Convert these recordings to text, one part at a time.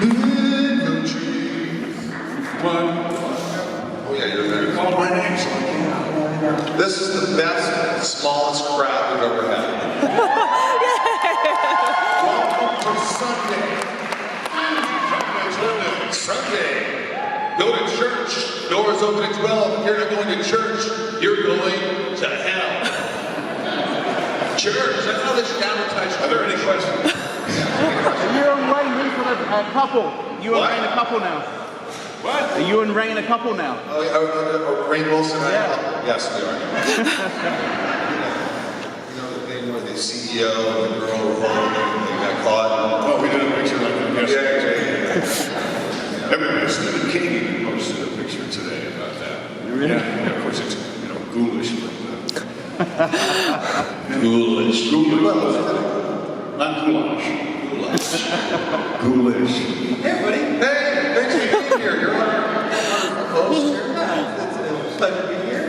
No trees. One. Oh yeah, you're there. You called my name, so I can't. This is the best, smallest crowd we've ever had. Welcome to Sunday. Sunday. Go to church. Doors open at 12. If you're not going to church, you're going to hell. Church. That's how they should advertise. Are there any questions? You're and Ray with a couple. You and Ray a couple now. What? Are you and Ray a couple now? Oh, Ray Wilson and I? Yeah. Yes, we are. You know the thing where the CEO and the girl were holding it and they got caught? Oh, we did a picture like that yesterday. Yeah. Everybody, Stephen King posted a picture today about that. Really? Yeah, of course it's, ghoulish, but... Ghoulish. Not goulash. Ghoulish. Hey, buddy. Hey, thanks for being here. You're our host here. Yeah, it's a pleasure to be here.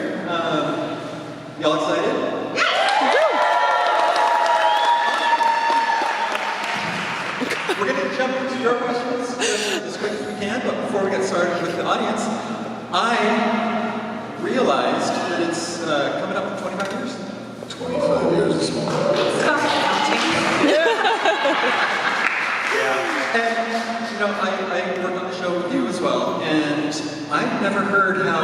Y'all excited? We're going to jump into your questions as quick as we can, but before we get started with the audience, I realized that it's coming up in 25 years. 25 years of Smallville. Stop counting. Yeah. And, I work on the show with you as well, and I've never heard how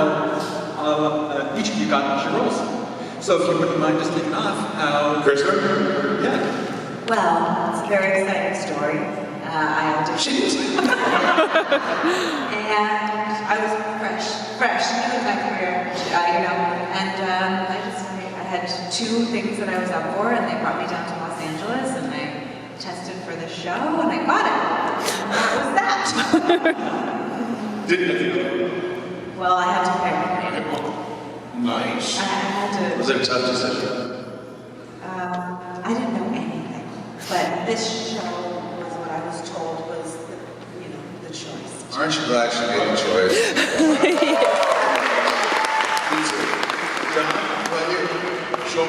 each of you got your roles. So if you wouldn't mind just kicking off, how... Kristin? Yeah. Well, it's a very exciting story. I auditioned. And I was fresh, new in my career, and I had two things that I was up for, and they brought me down to Los Angeles, and I tested for the show, and I got it. And that was that. Didn't you? Well, I had to pick. Nice. I had to... Was it a tough decision? I didn't know anything, but this show was what I was told was the choice. Aren't you glad she made a choice? So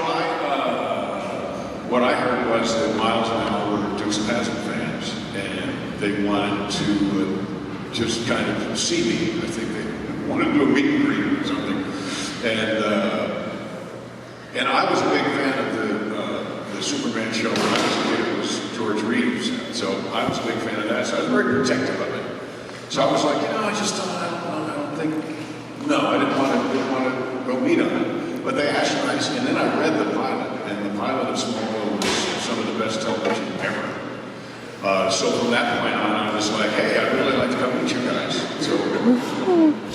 what I heard was that Miles and Al were Dukes of Hazzard fans, and they wanted to just kind of see me. I think they wanted to do a meet and greet or something. And I was a big fan of the Superman show when I was a kid. It was George Reeves, so I was a big fan of that. So I was very protective of it. So I was like, I don't think. No, I didn't want to go meet on it. But they asked nice, and then I read the pilot, and the pilot of Smallville was some of the best television ever. So from that point on, I was like, hey, I'd really like to come meet you guys. So,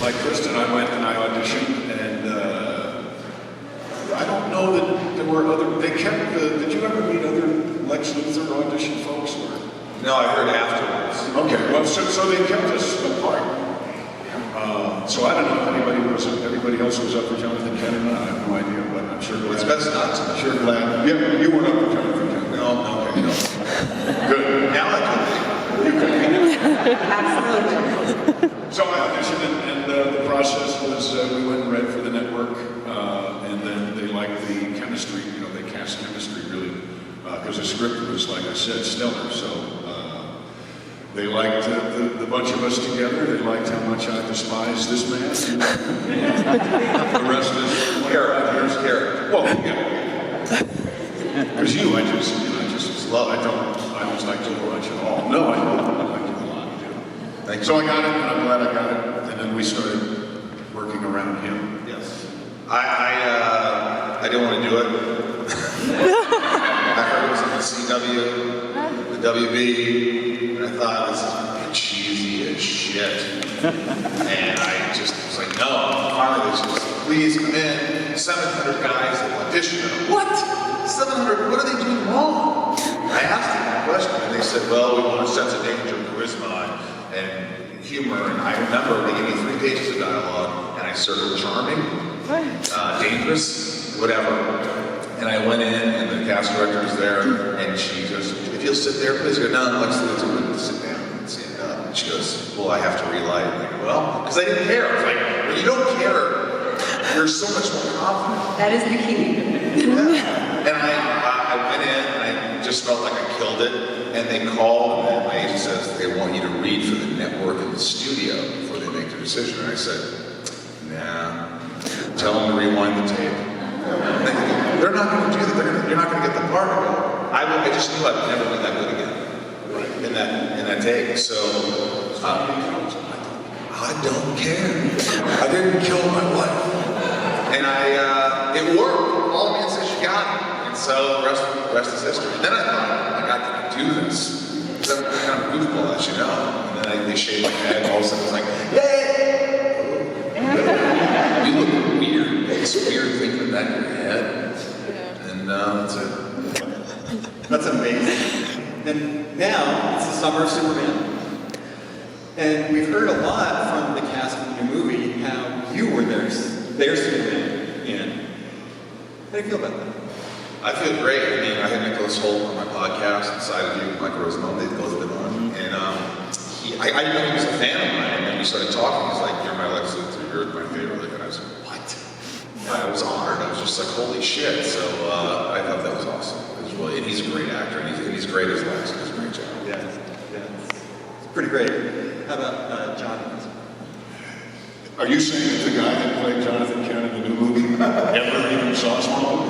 like Kristin, I went and I auditioned, and I don't know that there were other. They kept did you ever meet other Lex Luthor audition folks? Or? No, I heard afterwards. Okay, well, so they kept us apart. So I don't know if everybody else was up for Jonathan Kennedy. I have no idea, but I'm sure glad. It's best not to. I'm sure glad. Yeah, you weren't up for Jonathan Kennedy. No. Good. Now I can You could. Absolutely. So I auditioned, and the process was we went and read for the network, and then they liked the chemistry. They cast chemistry really because the script was, like I said, stellar. So. They liked the bunch of us together. They liked how much I despise this man. The rest is character. Well, yeah. Because I just love. I don't like you much at all. No, I like you a lot. Thank you. So I got it, and I'm glad I got it. And then we started working around him. Yes. I didn't want to do it. I heard it was on the CW, the WB, and I thought this is cheesy as shit. And I just was like, no. Finally, they just please come in. 700 guys that auditioned. What? 700? What are they doing wrong? I asked them that question, and they said, well, we want a sense of danger, charisma, and humor. And I remember they gave me 3 pages of dialogue, and I started charming, dangerous, whatever. And I went in, and the cast director was there, and she goes, if you'll sit there, please. I go, no, let's sit down and stand up. And she goes, well, I have to relight. And I go, well, because I didn't care. I was like, when you don't care, you're so much more confident. That is the key. Yeah. And I went in, and I just felt like I killed it. and they called, and my agent says they want you to read for the network and the studio before they make their decision. And I said, nah, tell them to rewind the tape. They're not going to do that. You're not going to get the part. I just knew I'd never been that good again in that take. So I don't care. I didn't kill my wife, and it worked. All the man says you got it, and so the rest is history. And then I thought I got to do this. Because I'm kind of goofball, as you know. And then they shave my head, and all of a sudden it's like, yay! You look weird. This weird thing in the back of your head. And that's it. That's amazing. And now it's the summer of Superman. And we've heard a lot from the cast of the new movie how you were their Superman in. How do you feel about that? I feel great. I mean, I had Nicholas Holt on my podcast, Inside of You, Michael Rosenbaum, they've both been on. And I didn't know he was a fan of mine. And then we started talking. He's like, "You're my Lex Luthor. You're my favorite." And I was like, "What?" I was honored. I was just like, "Holy shit!" So I thought that was awesome. It was really, and he's a great actor, and he's great as Lex. He does a great job. Yeah, it's pretty great. How about John? Are you saying that the guy that played Jonathan Kent in the new movie ever even saw Smallville?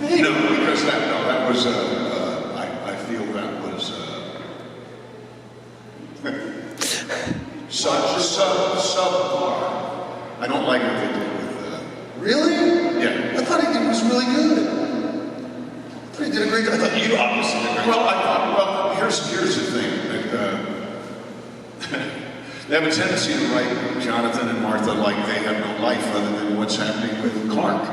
No, because that was, I feel that was subpar. I don't like what they did with Really? yeah. I thought he was really good. I thought he did a great job. I thought you obviously did a great Well, job. here's the thing. They have a tendency to write Jonathan and Martha like they have no life other than what's happening with Clark.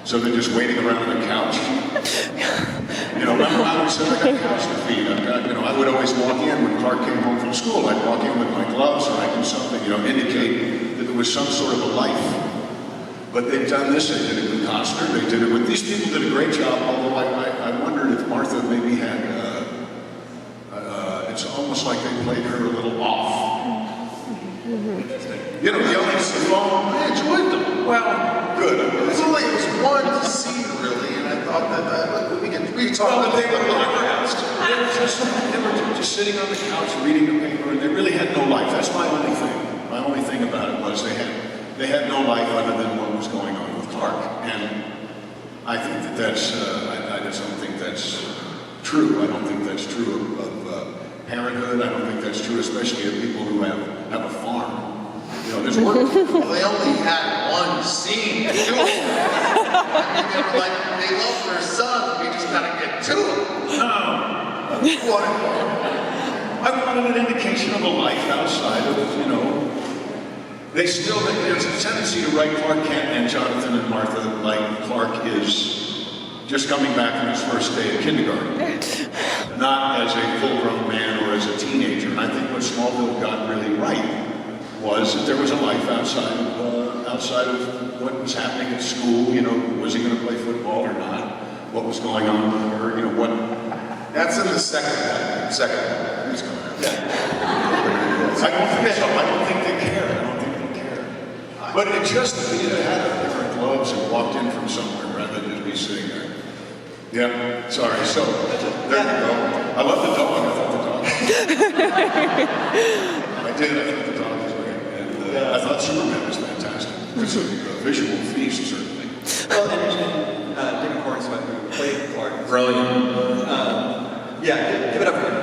So they're just waiting around on the couch. I always said, I got a couch to feed. I would always walk in when Clark came home from school. I'd walk in with my gloves or I'd do something, indicate that there was some sort of a life. But they've done this. They did it with Costner. They did it with these people. Did a great job. Although I wondered if Martha maybe had. It's almost like they played her a little off. The only phone. I enjoyed them. Well, good. It was one scene really, and I thought that we can talk about They were just sitting on the couch reading the paper, and they really had no life. That's my only thing. My only thing about it was they had no life other than what was going on with Clark. And I think that's I just don't think that's true. I don't think that's true of Parenthood. I don't think that's true, especially of people who have a farm. There's one. Well, they only had one scene to do it. They were like, they love their son, we just gotta get to it. No. What? I wanted an indication of a life outside of, there's a tendency to write Clark Kent and Jonathan and Martha like Clark is just coming back from his first day of kindergarten, not as a full-grown man or as a teenager. And I think what Smallville got really right was that there was a life outside of what was happening at school. Was he going to play football or not? What was going on with her? What? That's in the second one. Who's going on? Yeah. I don't think so. I don't think they care. But it just had different gloves and walked in from somewhere rather than just be sitting there. Yeah. Sorry. So there you go. I love the dog. I thought the dog. I did. I thought the dog was great. And I thought Superman was fantastic. It's a visual feast, certainly. Well, and David Cornswet, who played Clark. Brilliant. Give it up for him.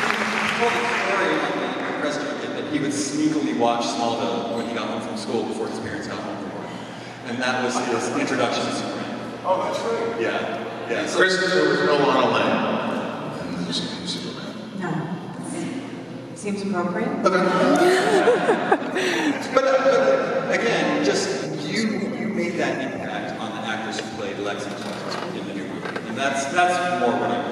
He told a story on the press junket that he would sneakily watch Smallville when he got home from school before his parents got home from work. And that was his introduction to Superman. Oh, that's right. Yeah. So, Chris, there was no Lana Lang in the new Superman. No. Seems appropriate. but again, just you made that impact on the actors who played Lex and Clark in the new movie, and that's more what I'm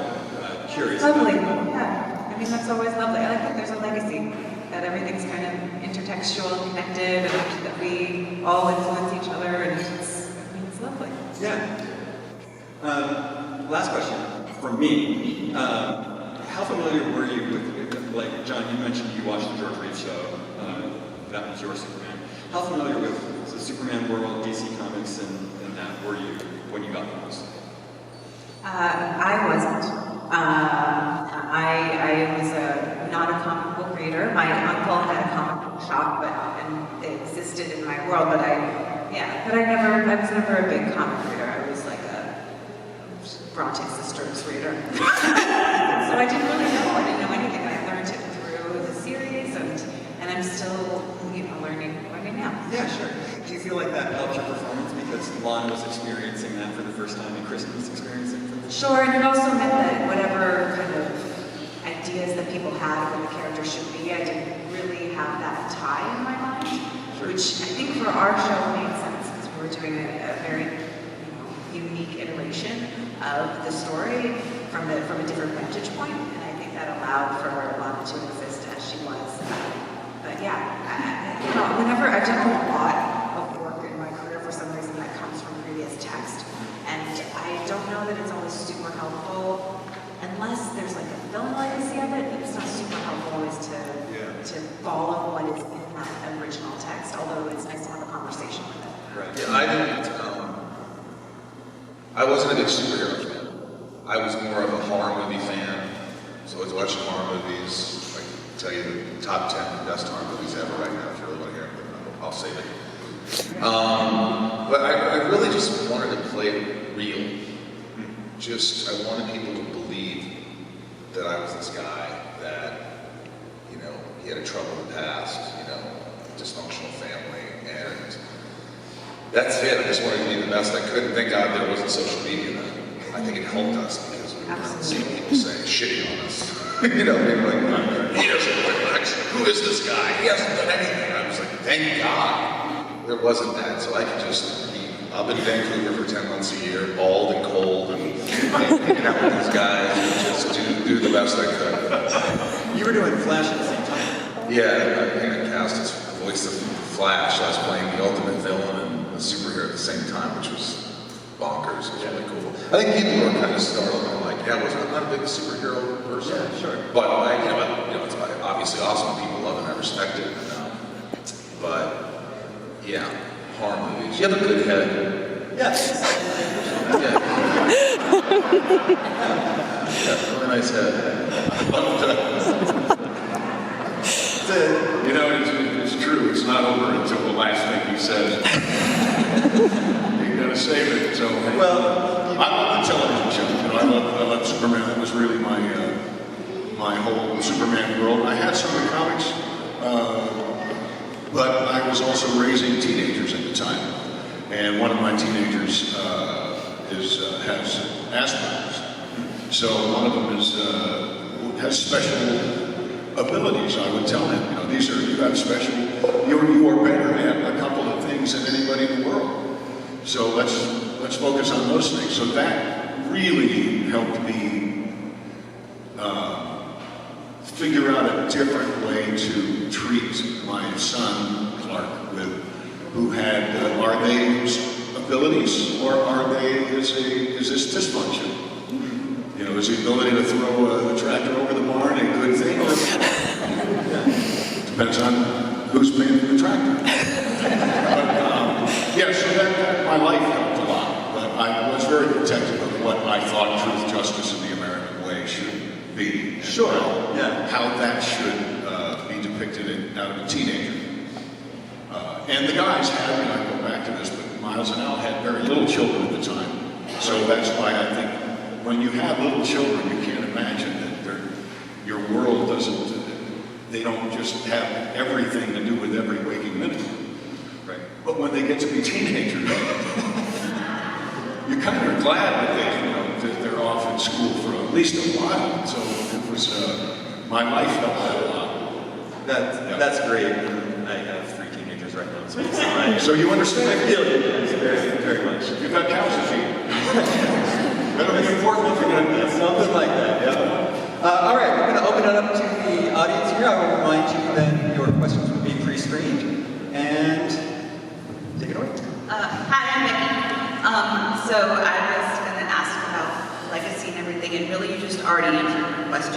curious Lovely. about. Yeah. I mean, that's always lovely. I like that there's a legacy, that everything's kind of intertextual, connected, and that we all influence each other, and it's lovely. Yeah. Last question from me. How familiar were you with, like, John, you mentioned you watched the George Reeves show. That was your Superman. How familiar with the Superman world, DC Comics, and that were you when you got them? I wasn't. I was not a comic book reader. My uncle had a comic book shop, and it existed in my world. But I was never a big comic reader. I was like a Bronte Sisters reader. So I didn't really know. I didn't know anything. I learned it through the series, and I'm still, learning now. Yeah, sure. Do you feel like that helped your performance because Lon was experiencing that for the first time and Kristin was experiencing it for the first time? Sure, and it also meant that whatever kind of ideas that people had of what the character should be, I didn't really have that tie in my mind, which I think for our show made sense because we were doing a very unique iteration of the story from a different vantage point, and I think that allowed for Lana to exist as she was. But yeah, whenever I've done a lot of work in my career, for some reason that comes from previous text, and I don't know that it's always super helpful unless there's like a film legacy of it. It's not super helpful always to follow what is in that original text, although it's nice to have a conversation with it. Right. Yeah, I wasn't a big superhero fan. I was more of a horror movie fan. So I was watching horror movies. I can tell you the top 10 best horror movies ever right now if you really want to hear them. I'll save it. But I really just wanted to play it real. I wanted people to believe that I was this guy that, he had a troubled past, dysfunctional family, and that's it. I just wanted to be the best I could, and thank God there wasn't social media then. I think it helped us because we weren't seeing people saying shitty on us. Being like, he doesn't look like, who is this guy? He hasn't done anything. I was like, thank God there wasn't that, so I could just be up in Vancouver for 10 months a year, bald and cold, and hanging out with these guys, and just do the best I could. You were doing Flash at the same time. Yeah, I cast as voice of Flash. I was playing the ultimate villain and a superhero at the same time, which was bonkers. It was really cool. I think people were kind of startled and like, I'm not a big superhero person. Yeah, sure. But it's obviously awesome. People love it and I respect it. But yeah, horror movies. You have a good head. Yes. Yeah, really nice head. It's true. It's not over until the last thing he says. You gotta save it. So, Well, I love the television show. I love Superman. That was really my whole Superman world. I had some of the comics, but I was also raising teenagers at the time, and one of my teenagers has Asperger's. So one of them has special abilities. I would tell him, you have special. You are better at a couple of things than anybody in the world. So let's focus on those things. So that really helped me figure out a different way to treat my son Clark who had are they abilities or is this dysfunction? Is the ability to throw a tractor over the barn a good thing? Depends on who's paying for the tractor. So that my life helped a lot. But I was very protective of what I thought truth, justice, and the American way should be. Sure. How that should be depicted out of a teenager. And the guys had, I go back to this, but Miles and Al had very little children at the time. So that's why I think when you have little children, you can't imagine that your world they don't just have everything to do with every waking minute. Right. But when they get to be teenagers, you kind of are glad that they're off in school for at least a while. So it was, my life helped that a lot. That's great. I have 3 teenagers right now. So you understand? I feel it very, very much. You've got cows to feed. That'll be important if you're going to Something like that, yeah. All right, we're going to open it up to the audience here. I will remind you that your questions will be pre-screened. And take it away. Hi, I'm Becky. So I was going to ask about legacy and everything, and really you just already answered the question.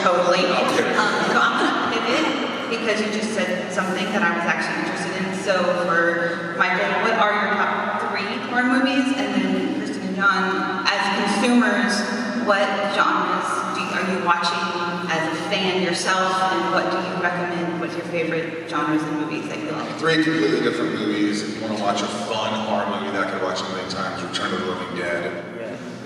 Totally. So I'm going to pivot because you just said something that I was actually interested in. So for Michael, what are your top 3 horror movies? And then Kristin and John, as consumers, what genres are you watching as a fan yourself, and what do you recommend? What's your favorite genres and movies that you like? 3 completely different movies. If you want to watch a fun horror movie that I could watch a million times, Return of the Living Dead.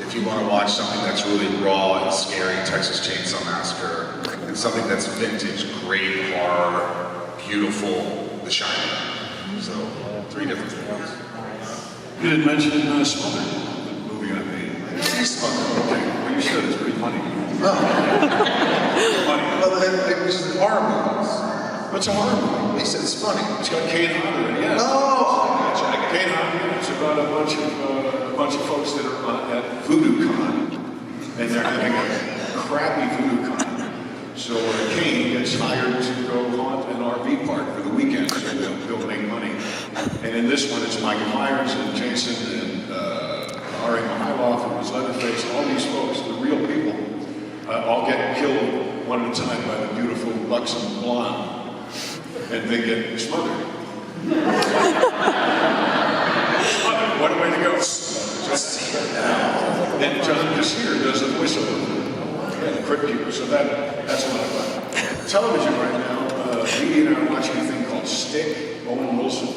If you want to watch something that's really raw and scary, Texas Chainsaw Massacre. And something that's vintage, great horror, beautiful, The Shining. So, 3 different movies. You didn't mention Smallville, the movie I made. See Smallville. Okay, well you said it's pretty funny. Oh. Funny. Well, it was horror movies. What's a horror movie? They said it's funny. It's got Kane Hodder in it, yeah. Oh! Gotcha. Kane Hodder, it's about a bunch of folks that are at Voodoo Con, and they're having a crappy Voodoo Con. So Kane gets hired to go haunt an RV park for the weekend, so they'll make money. And in this one, it's Michael Myers and Jason and Ari Mihailoff and his Leatherface, all these folks, the real people, all get killed one at a time by the beautiful buxom blonde, and they get smothered. Smothered, what a way to go. And John Kassir does the voiceover. And Crypt Keeper, so that's a lot of fun. Television right now, Edie and I are watching a thing called Stick, Owen Wilson.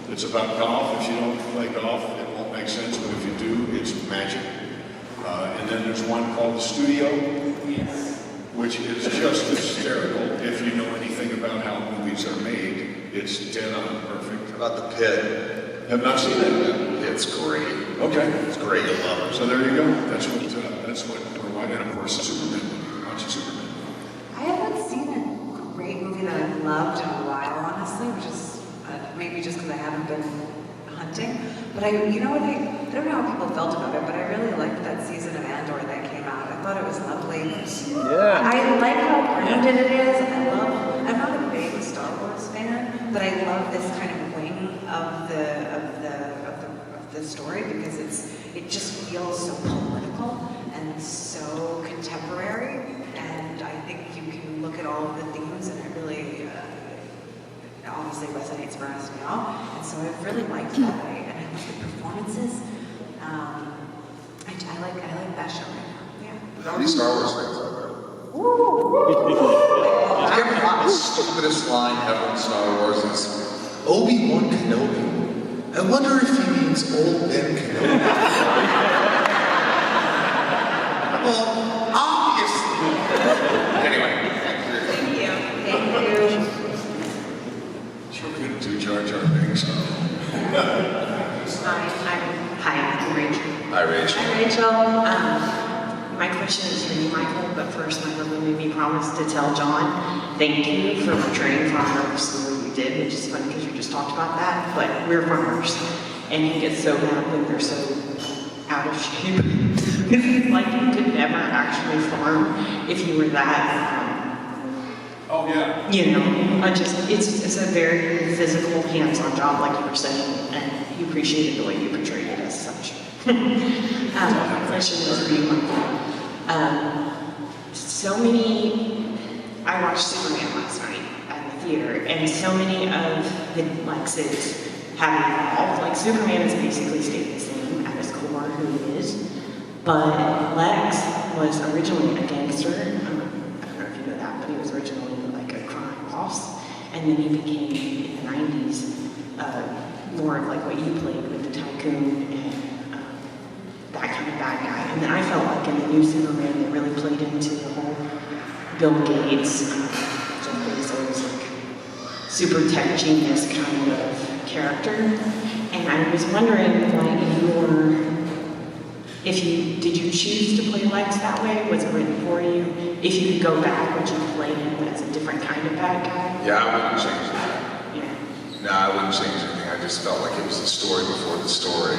It's about golf. If you don't play golf, it won't make sense, but if you do, it's magic. And then there's one called The Studio, which is just hysterical. If you know anything about how movies are made, it's dead on perfect. About The Pit. Have not seen that yet. It's great. Okay. It's great. You'll love it. So there you go. That's what we're watching. And of course, Superman. Watching Superman. I haven't seen a great movie that I've loved in a while, honestly, which is maybe just because I haven't been hunting. But you know what, I don't know how people felt about it, but I really liked that season of Andor that came out. I thought it was lovely. Yeah. I like how grounded it is. I'm not a big Star Wars fan, but I love this kind of wing of the story because it just feels so political and so contemporary, and I think you can look at all of the themes and it really obviously resonates for us now, and so I've really liked that, and I love the performances. I like that show right now. Yeah. How many Star Wars fans are there? Did you ever find the stupidest line ever in Star Wars is Obi-Wan Kenobi? I wonder if he means old Ben Kenobi. Well, obviously. Anyway, Thank you. Sure couldn't do Jar Jar Binks. Hi, I'm Rachel. Hi, Rachel. Hi, Rachel. My question is for you, Michael, but first my husband made me promise to tell John, thank you for portraying farmers the way you did, which is funny because you just talked about that, but we're farmers. And he gets so mad when they're so out of shape. Because he's like, you could never actually farm if you were that, Oh yeah. you know, it's a very physical, hands-on job, like you were saying, and he appreciated the way you portrayed it as such. My question is for you, Michael. I watched Superman last night at the theater, and so many of the Lexes have evolved. Like, Superman has basically stayed the same at his core, who he is, but Lex was originally a gangster. I don't know if you know that, but he was originally like a crime boss, and then he became, in the 90s, more of like what you played with the tycoon and that kind of bad guy. And then I felt like in the new Superman, they really played into the whole Bill Gates, Jeff Bezos, like super tech genius kind of character. And I was wondering, did you choose to play Lex that way? Was it written for you? If you could go back, would you play him as a different kind of bad guy? Yeah, I wouldn't change anything. Yeah. No, I wouldn't change anything. I just felt like it was the story before the story.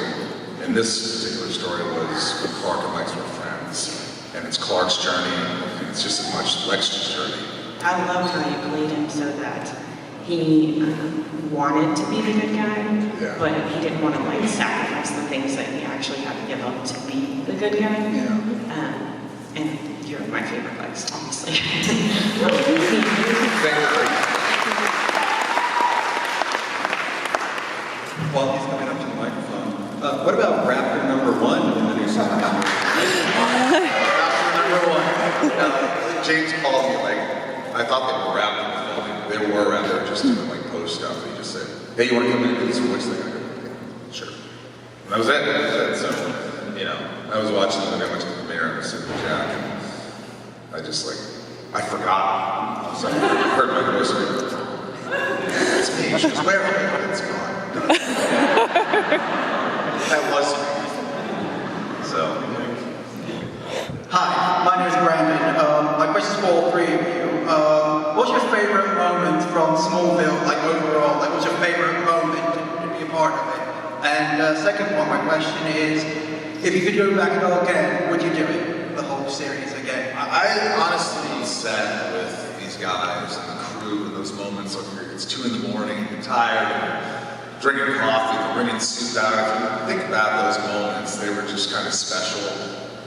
And this particular story was when Clark and Lex were friends. And it's Clark's journey, and it's just as much Lex's journey. I loved how you played him so that he wanted to be the good guy, Yeah. but he didn't want to like sacrifice the things that he actually had to give up to be the good guy. Yeah. And you're my favorite Lex, obviously. Thank you. While he's coming up to the microphone, what about Raptor number 1 in the new Superman movie? James called me, like, I thought they were wrapped in the filming. They were wrapped, they were just doing like post stuff. He just said, hey, you want to come in and do this voice thing? I go, yeah, sure. And that was it. So, you know, I was watching it when I went to the premiere and I was sitting with Jack, and I just like, I forgot. So I heard my voice and I go, it's me. She goes, where are you? It's gone. That was me. So. Hi, my name is Brandon. My question is for all three of you. What's your favorite moment from Smallville, like overall? Like, what's your favorite moment to be a part of it? And second part of my question is, if you could go back and go again, would you do it? The whole series again? I honestly sat with these guys and the crew in those moments like it's 2 in the morning, you're tired, and drinking coffee, they're bringing soup out. If you think about those moments, they were just kind of special.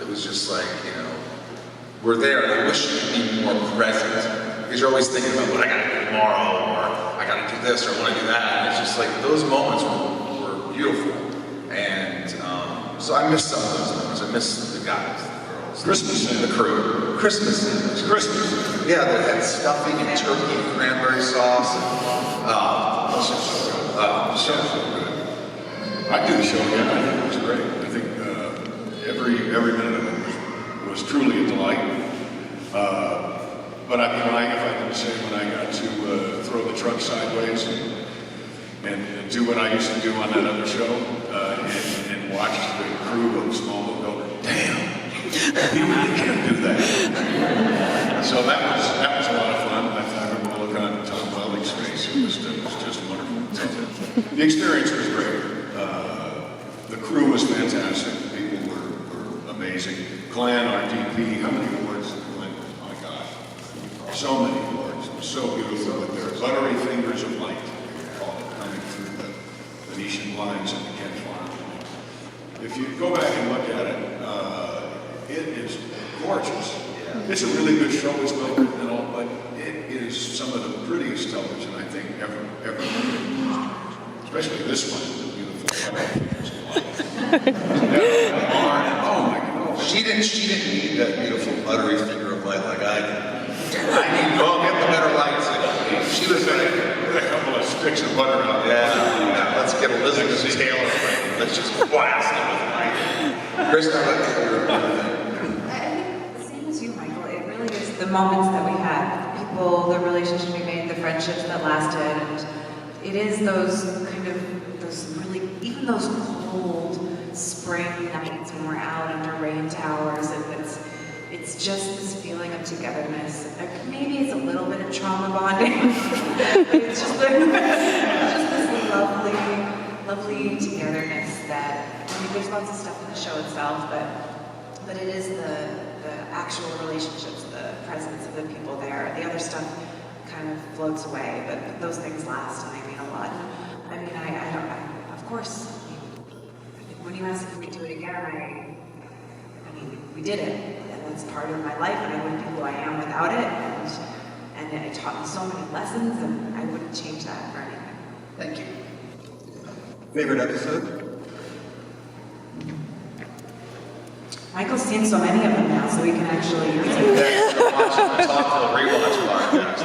It was just like, you know, we're there, and I wish you could be more present. Because you're always thinking about what I gotta do tomorrow, or I gotta do this, or I wanna do that. And it's just like, those moments were beautiful. And so I miss some of those moments. I miss the guys, the girls. Christmas and the crew. Christmas sandwich. Christmas. Yeah, they had stuffing and turkey and cranberry sauce. So good. I'd do the show again. I think it was great. I think every minute of it was truly a delight. But I'd be lying if I didn't say when I got to throw the truck sideways and do what I used to do on that other show and watch the crew of Smallville go, damn, you really can't do that. So that was a lot of fun. I remember looking on Tom Wellick's face. It was just wonderful. So, the experience was great. The crew was fantastic. People were amazing. Glenn, our DP, how many awards did Glenn win? My God. So many awards. It was so beautiful with their buttery fingers of light, they call it, coming through the Venetian blinds at the Kent Farm. If you go back and look at it, it is gorgeous. It's a really good show, it's well written and all, but it is some of the prettiest television I think ever made. Especially this one, the beautiful fingers of light. Oh my God. She didn't need that beautiful buttery finger of light like I did. I need to go get the better lights. She was like, With a couple of sticks of butter out there. yeah, let's get Elizabeth Taylor. Let's just blast it with light. Kristen, I think the same as you, Michael. It really is the moments that we had, the people, the relationships we made, the friendships that lasted, and it is those kind of, those really, even those cold spring nights when we're out under rain towers, and it's just this feeling of togetherness. Maybe it's a little bit of trauma bonding, but it's just this lovely togetherness that, I mean, there's lots of stuff in the show itself, but it is the actual relationships, the presence of the people there. The other stuff kind of floats away, but those things last and they mean a lot. I mean, I of course, when you ask if we do it again, I mean, we did it, and that's part of my life, and I wouldn't be who I am without it, and it taught me so many lessons, and I wouldn't change that for anything. Thank you. Favorite episode? Michael's seen so many of them now, so we can actually. watch the rewatch podcast.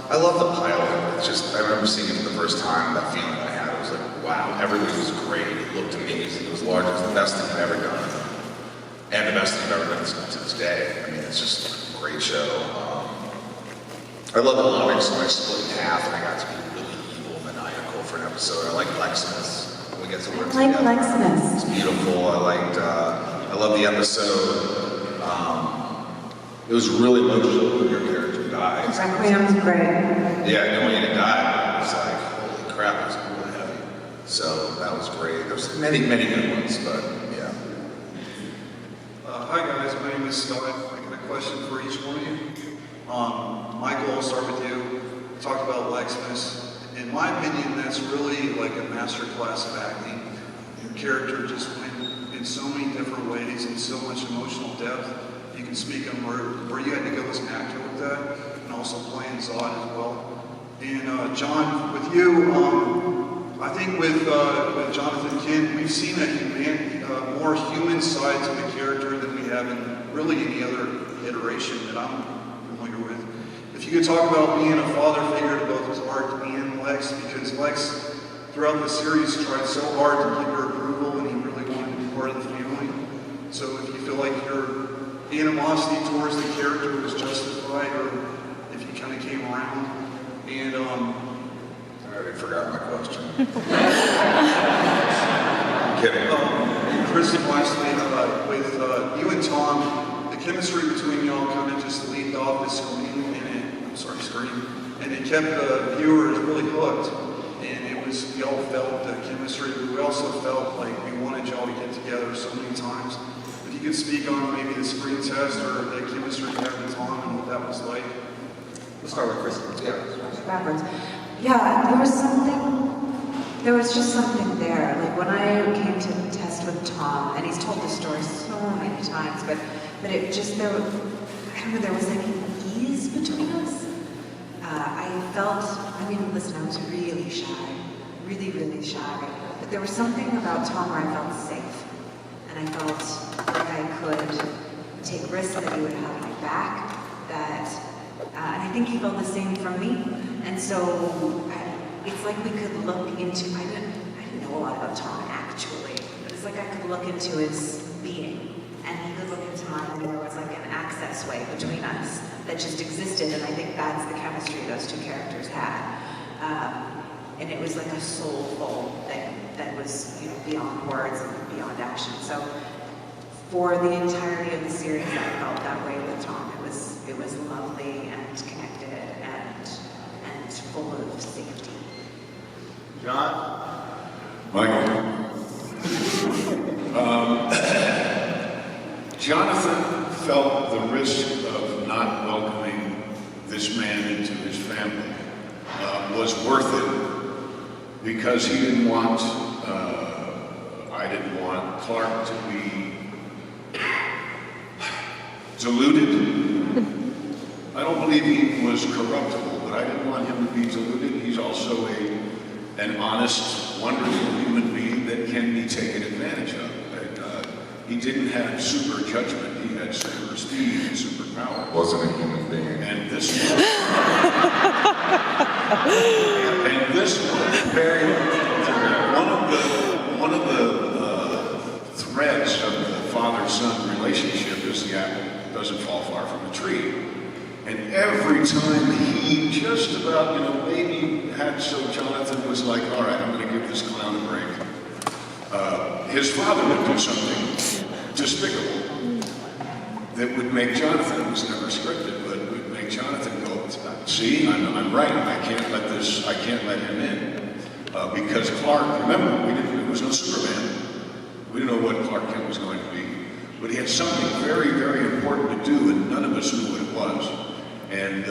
I love the pilot. It's just, I remember seeing it for the first time, that feeling I had. It was like, wow, everything was great. It looked amazing. It was large. It was the best thing I've ever done. And the best thing I've ever done to this day. I mean, it's just a great show. I love the Olympics when I split in half and I got to be really evil, maniacal for an episode. I like Blacksmiths. We get to work I like together. Blacksmiths. It's beautiful. I love the episode. It was really emotional when your character dies. Requiem's great. Yeah, knowing it died, it was like, holy crap, it was really heavy. So that was great. There's many good ones, but yeah. Hi guys, my name is Scott. I got a question for each one of you. Michael, I'll start with you. Talked about blacksmiths. In my opinion, that's really like a master class of acting. Your character just went in so many different ways and so much emotional depth. You can speak on where you had to go as an actor with that, and also playing Zod as well. And John, with you, I think with Jonathan Kent, we've seen a more human side to the character than we have in really any other iteration that I'm familiar with. If you could talk about being a father figure to both Clark and Lex, because Lex, throughout the series, tried so hard to give her approval, and he really wanted to be part of the family. So if you feel like your animosity towards the character was justified, or if you kind of came around, and I already forgot my question. I'm kidding. Kristin, lastly, with you and Tom, the chemistry between y'all kind of just leaped off the screen, and it kept the viewers really hooked. And it was, y'all felt the chemistry, but we also felt like we wanted y'all to get together so many times. If you could speak on maybe the screen test or the chemistry you had with Tom and what that was like. We'll start with Kristin. Yeah. Backwards. Yeah, there was just something there. Like when I came to test with Tom, and he's told the story so many times, but it just, there was like an ease between us. I felt, listen, I was really shy, really, really shy, but there was something about Tom where I felt safe, and I felt like I could take risks, that he would have my back, and I think he felt the same from me, and so it's like we could look into, I didn't know a lot about Tom actually, but it's like I could look into his being, and he could look into mine, and there was like an access way between us that just existed, and I think that's the chemistry those two characters had. And it was like a soulful thing that was, beyond words and beyond action. So for the entirety of the series, I felt that way with Tom. It was lovely and connected and full of safety. John? Michael. Jonathan felt the risk of not welcoming this man into his family was worth it, because he didn't want, I didn't want Clark to be deluded. I don't believe he was corruptible, but I didn't want him to be deluded. He's also an honest, wonderful human being that can be taken advantage of. He didn't have super judgment, he had super speed and super power. Wasn't a human being. And this one, very, one of the threads of the father-son relationship is the apple doesn't fall far from the tree. And every time he just about, maybe had, so Jonathan was like, all right, I'm going to give this clown a break. His father would do something despicable that would make Jonathan, it was never scripted, but would make Jonathan go, see, I'm right, I can't let him in. Because Clark, remember, there was no Superman. We didn't know what Clark Kent was going to be. But he had something very, very important to do, and none of us knew what it was. And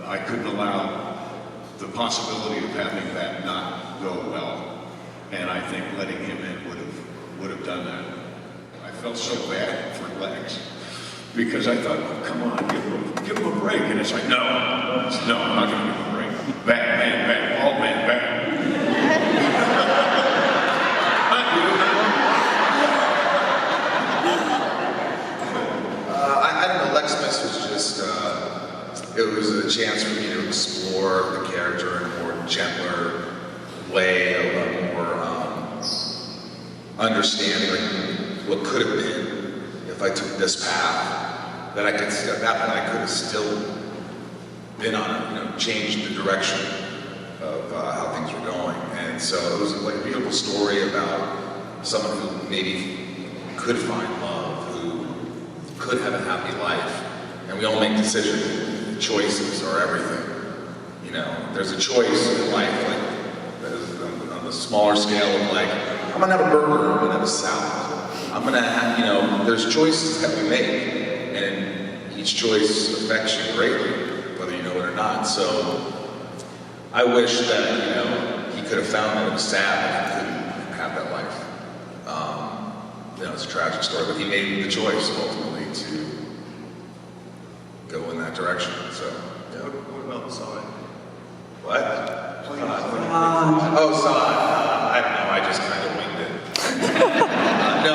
I couldn't allow the possibility of having that not go well. And I think letting him in would have done that. I felt so bad for Lex, because I thought, oh, come on, give him a break. And it's like, no, I'm not going to give him a break. Bang, bald man, bang. I don't know, Lexmas was just, it was a chance for me to explore the character in a more gentler way, a more understanding what could have been if I took this path. That I could, at that point, I could have still been on, changed the direction of how things were going. And so it was like a beautiful story about someone who maybe could find love, who could have a happy life. And we all make decisions. Choices are everything. There's a choice in life, like on the smaller scale of like, I'm gonna have a burger, I'm gonna have a salad. I'm gonna have, there's choices that we make, and each choice affects you greatly, whether you know it or not. So I wish that, he could have found that it was sad that he couldn't have that life. It's a tragic story, but he made the choice ultimately to go in that direction. So, yeah. What about the side? What? Oh, side. I don't know. I just kind of winged it. No,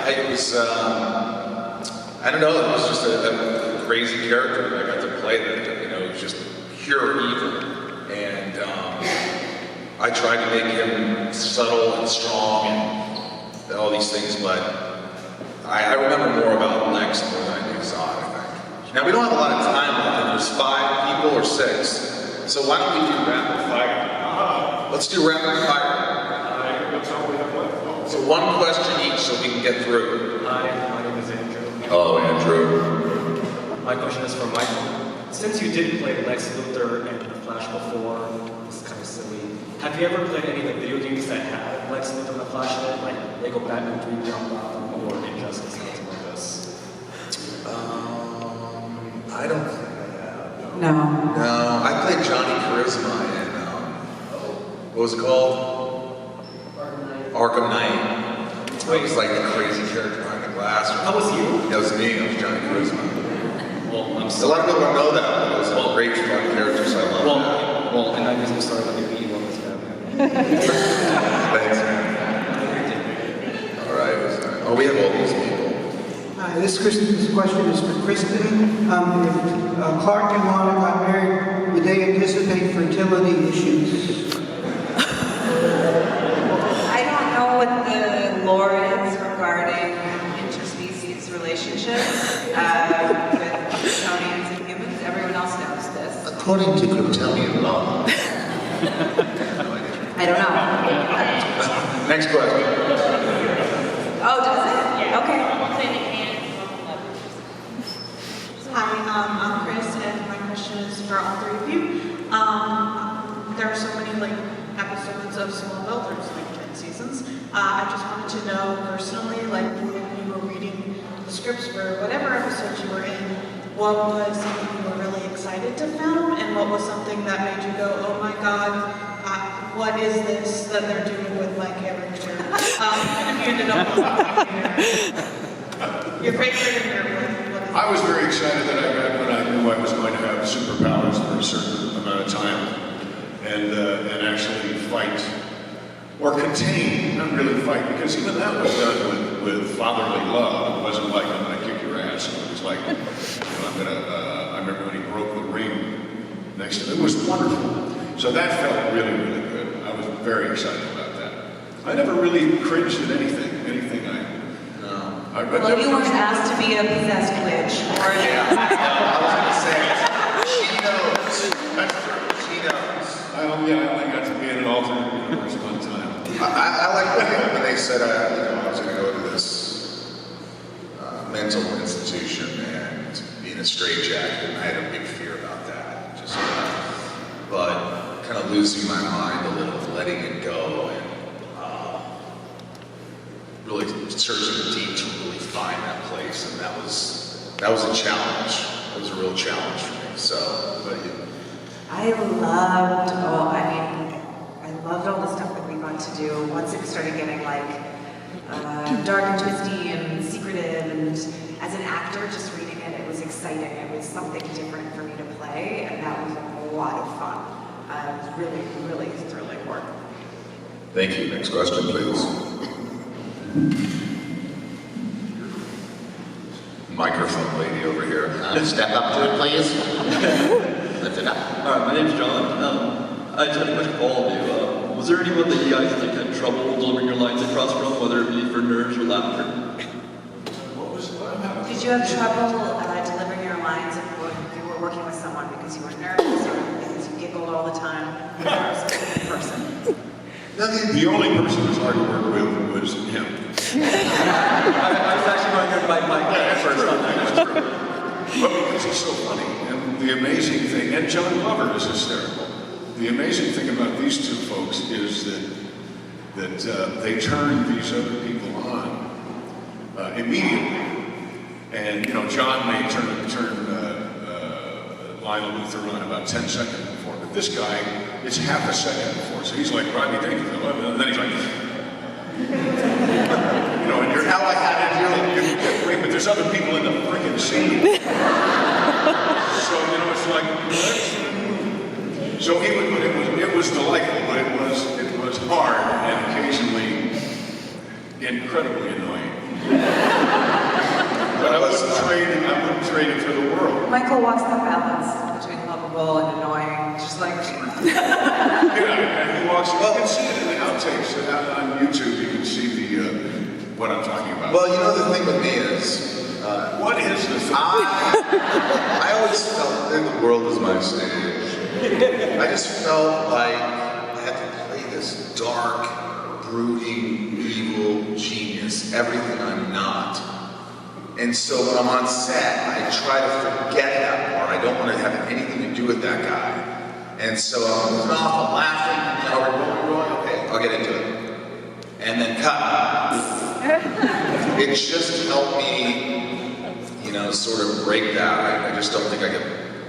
it was. I don't know, it was just a crazy character that I got to play that, it was just pure evil. And I tried to make him subtle and strong and all these things, but I remember more about Lex more than I do Zod, I think. Now, we don't have a lot of time left, and there's 5 people or 6, so why don't we do rapid fire? Let's do rapid fire. That's all we have left. So 1 question each so we can get through. Hi, my name is Andrew. Hello, Andrew. My question is for Michael. Since you did play Lex Luthor and The Flash before, it's kind of silly. Have you ever played any of the video games that had Lex Luthor and The Flash in it, like Lego Batman 3 Beyond Gotham or Injustice, something like this? I don't think I have. No. No, I played Johnny Charisma in, what was it called? Arkham Knight. It was like the crazy character behind the glass. That was you? That was me, that was Johnny Charisma. Well, I'm A still. lot of people don't know that, but it was a great fun character, so I love that. Well, in that case, I'm sorry that you beat one with Batman. Thanks, man. All right. Oh, we have all these people. Hi, this question is for Kristin. If Clark and Lana got married, would they anticipate fertility issues? I don't know what the lore is regarding interspecies relationships with Kryptonians and humans. Everyone else knows this. According to Kryptonian law. I don't know. Next question. Oh, does it? Okay. Hi, I'm Chris, and my question is for all 3 of you. There are so many episodes of Smallville. There's 10 seasons. I just wanted to know personally, when you were reading the scripts for whatever episodes you were in, what was something you were really excited to film, and what was something that made you go, "Oh my God, what is this that they're doing with my character?" And you ended up with your favorite and your I was very excited that I got when I knew I was going to have superpowers for a certain amount of time, and actually fight or contain, not really fight, because even that was done with fatherly love. It wasn't like I'm going to kick your ass. It was like, I remember when he broke the ring next to him. It was wonderful. So that felt really, really good. I was very excited about that. I never really cringed at anything Well, you weren't asked to be a possessed witch. Or Yeah, I was going to say, she knows. That's true, she knows. I only got to be in an alternate universe one time. I like when they said I was going to go to this mental institution and be in a straitjacket, and I had a big fear about that. But kind of losing my mind a little, letting it go, and really searching deep to really find that place, and that was a challenge. It was a real challenge for me. So, but I loved all the stuff that we got to do. Once it started getting dark and twisty and secretive, and as an actor, just reading it, it was exciting. It was something different for me to play, and that was a lot of fun. It was really, really thrilling work. thank you. Next question, please. Microphone lady over here. Step up to it, please. Lift it up. All right, my name's John. I just had a question for all of you. Was there anyone that you guys had trouble delivering your lines across from, whether it be for nerves or laughter? Did you have trouble delivering your lines if you were working with someone because you were nervous or because you giggled all the time? Or was there a specific person? The only person who was hard to work with was him. I was actually going to invite Mike first on that. But because he's so funny, and the amazing thing, and John Glover is hysterical. The amazing thing about these 2 folks is that they turn these other people on immediately. And John may turn Lionel Luthor on about 10 seconds before, but this guy, it's half a second before. So he's like, Rodney Dangerfield, and then he's like, and you're how I had it. Wait, but there's other people in the freaking scene. So it's like, so it was delightful, but it was hard and occasionally incredibly annoying. But I wouldn't trade it for the world. Michael walks that balance between lovable and annoying, just like. And he walks. You can see it in the outtakes on YouTube. You can see what I'm talking about. Well, you know the thing with me is, what is the thing? I always felt that the world is my stage. I just felt like I had to play this dark, brooding, evil genius, everything I'm not. And so when I'm on set, I try to forget that part. I don't want to have anything to do with that guy. And so I'm moving off, I'm laughing, you know, we're going, okay, I'll get into it. And then cut. It just helped me, you know, sort of break that. I just don't think I could,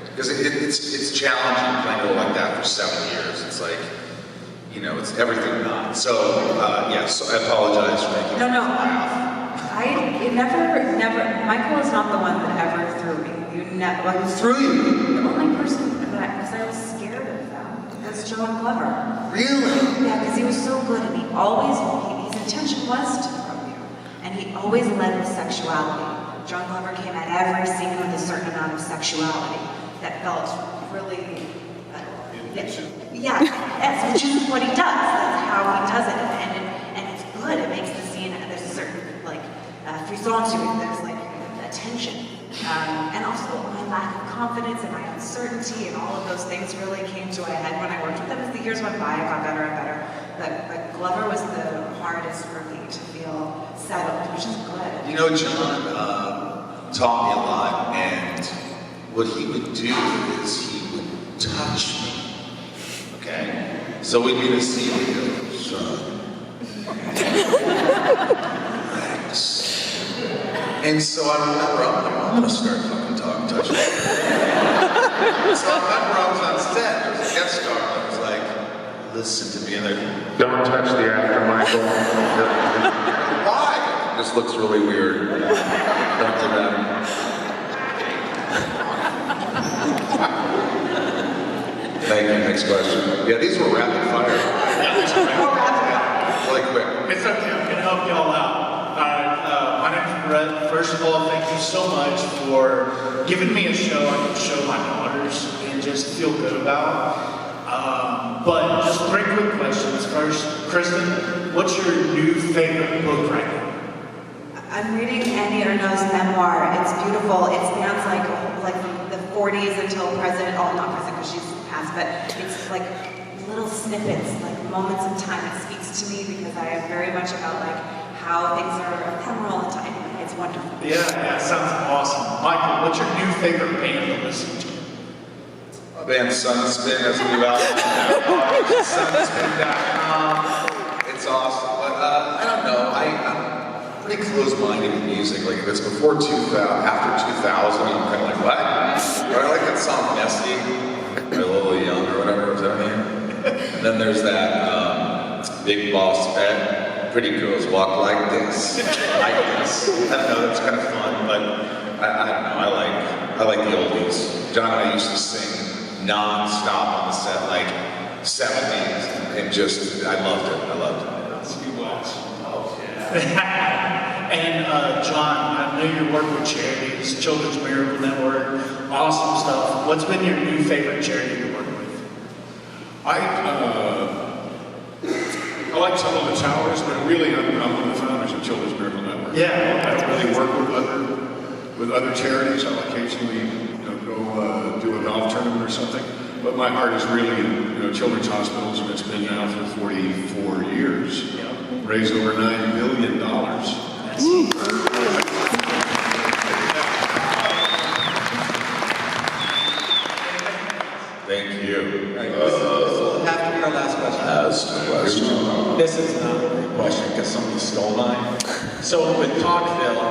because it's challenging playing a role like that for 7 years. It's like, you know, it's everything not. So, yes, I apologize for making No. you laugh. Michael is not the one that ever threw me. Who threw you? The only person because I was scared of them was John Glover. Really? Yeah, because he was so good and his intention was to throw you. And he always led with sexuality. John Glover came at every scene with a certain amount of sexuality that felt really, yes, which is what he does. That's how he does it. And it's good. It makes the scene, there's a certain, frisson to it. There's a tension. And also my lack of confidence and my uncertainty and all of those things really came to a head when I worked with him. As the years went by, it got better and better. But Glover was the hardest for me to feel settled, which is good. You know, John taught me a lot, and what he would do is he would touch me. Okay? So we'd be in a scene and he'd go, son. Relax. And so I remember, I'm gonna start fucking touching. So I remember I was on set, there was a guest star, and I was like, listen to me, and I Don't touch the actor, Michael. why? This looks really weird. Don't do that. Thank you, next question. Yeah, these were rapid fire. Really quick. It's okay, I'm gonna help y'all out. My name's Brett. First of all, thank you so much for giving me a show I can show my daughters and just feel good about. But just 3 quick questions. First, Kristin, what's your new favorite book right now? I'm reading Annie Ernaux's memoir. It's beautiful. It spans like the 40s until present. Oh, not present because she's passed, but it's like little snippets, like moments in time. It speaks to me because I am very much about how things are ephemeral and time. It's wonderful. Yeah, sounds awesome. Michael, what's your new favorite band to listen to? My band Sunspin has a new album. Sunspin.com. It's awesome. But I don't know. I'm pretty close-minded with music. Like if it's before 2000, after 2000, I'm kind of like, what? Or I like that song Nessie by Lily Young or whatever. Is that her name? And then there's that Big Boss Bet. Pretty girls walk like this, like this. I don't know, that's kind of fun, but I don't know, I like the oldies. John and I used to sing non-stop on the set, like 70s, and just, I loved it. Sweet Wax. Oh, yeah. And John, I know you work with charities, Children's Miracle Network, awesome stuff. What's been your new favorite charity to work with? I like some of the towers, but really I'm one of the founders of Children's Miracle Network. Yeah. I don't really work with other charities. I'll occasionally go do a golf tournament or something. But my heart is really in children's hospitals, and it's been now for 44 years. Yeah. Raised over $9 billion. Thank you. This will have to be our last question. This is not a great question because somebody stole mine. So with Talkville,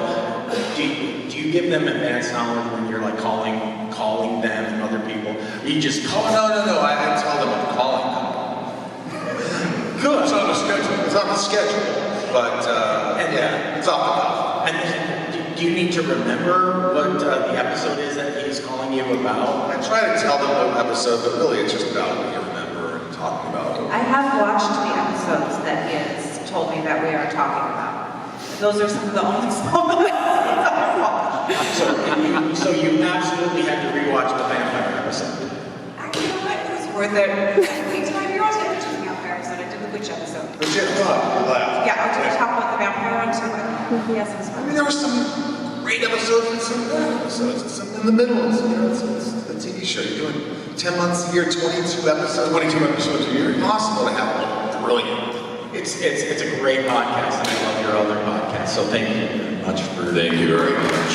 do you give them advance knowledge when you're calling them and other people? Or you just call? No. I tell them I'm calling them. Good. It's on the schedule. It's on the schedule, but it's off the cuff. And then, do you need to remember what the episode is that he's calling you about? I try to tell them what episode, but really it's just about what you remember and talking about. I have watched the episodes that he has told me that we are talking about. Those are some of the only small So you absolutely had to rewatch the vampire episode. Actually, you know what? It was worth it. You're also into the vampire episode. I did the witch episode. Legit fun. You laughed. Yeah, I'll just talk about the vampire one too. Yes, it was fun. I mean, there were some great episodes and some bad episodes, and some in the middle. It's, you know, it's a TV show. You're doing 10 months a year, 22 episodes. 22 episodes a year. Impossible to have one. Brilliant. It's a great podcast, and I love your other podcast. So thank you very much for. Thank you very much.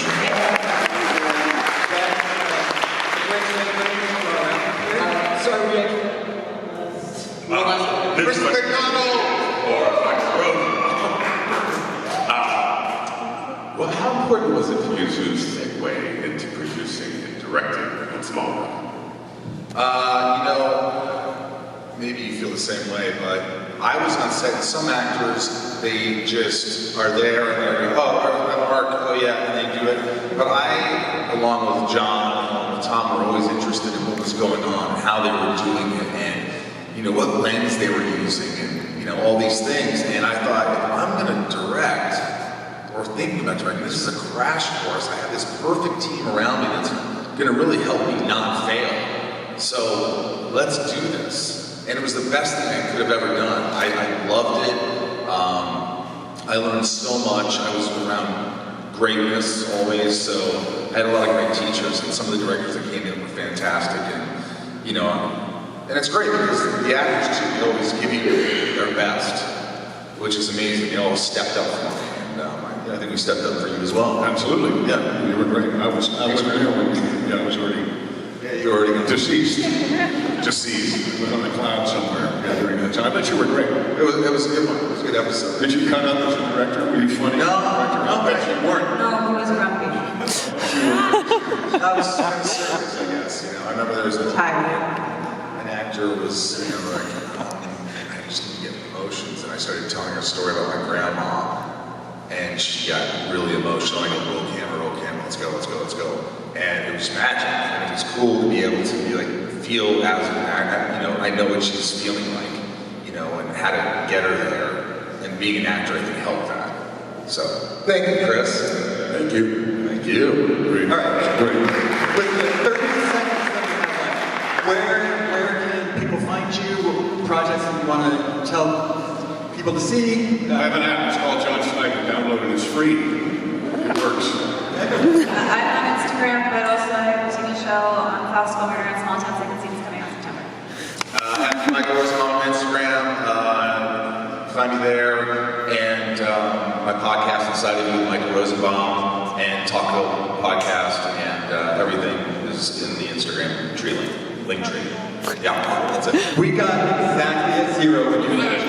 Kristin McDonald! Or well, how important was it to use your segue into producing and directing on Smallville? You know, maybe you feel the same way, but I was on set. Some actors, they just are there and they're, oh, Mark, oh yeah, and they do it. But I, along with John, along with Tom, were always interested in what was going on, how they were doing it, and you know, what lens they were using, and you know, all these things. And I thought, if I'm gonna direct, or thinking about directing, this is a crash course. I have this perfect team around me that's gonna really help me not fail. So let's do this. And it was the best thing I could have ever done. I loved it. I learned so much. I was around greatness always, so I had a lot of great teachers, and some of the directors that came in were fantastic. And you know, and it's great because the actors too, they always give you their best, which is amazing. They all stepped up for me, and I think we stepped up for you as well. Absolutely. Yeah, You were great. I was already you were already deceased. deceased. I was on the cloud somewhere during that time. I bet you were great. It was a good one. It was a good episode. Did you cut up as a director? Were you funny? No, I bet you weren't. No, he was grumpy. I was serious, I guess. You know, I remember there was an actor was, you know, like, I just need to get emotions, and I started telling her a story about my grandma, and she got really emotional. I go, roll camera, let's go. And it was magic, and it was cool to be able to be like, feel as an actor, you know, I know what she's feeling like, you know, and how to get her there, and being an actor, I think, helped that. So, thank you, Chris. Thank you. Thank you. Great. All right. Great. With the 30 seconds that we have left, where can people find you? Projects that you want to tell people to see? I have an app. It's called John Schneider. Download it. It's free. It works. I'm on Instagram, but also I have a TV show on classical murder and small town second scenes coming out in September. At Michael Rosenbaum on Instagram, find me there, and my podcast inside of you, Michael Rosenbaum, and Taco Podcast, and everything is in the Instagram link tree. Yeah, that's it. We got exactly at 0 when you finished.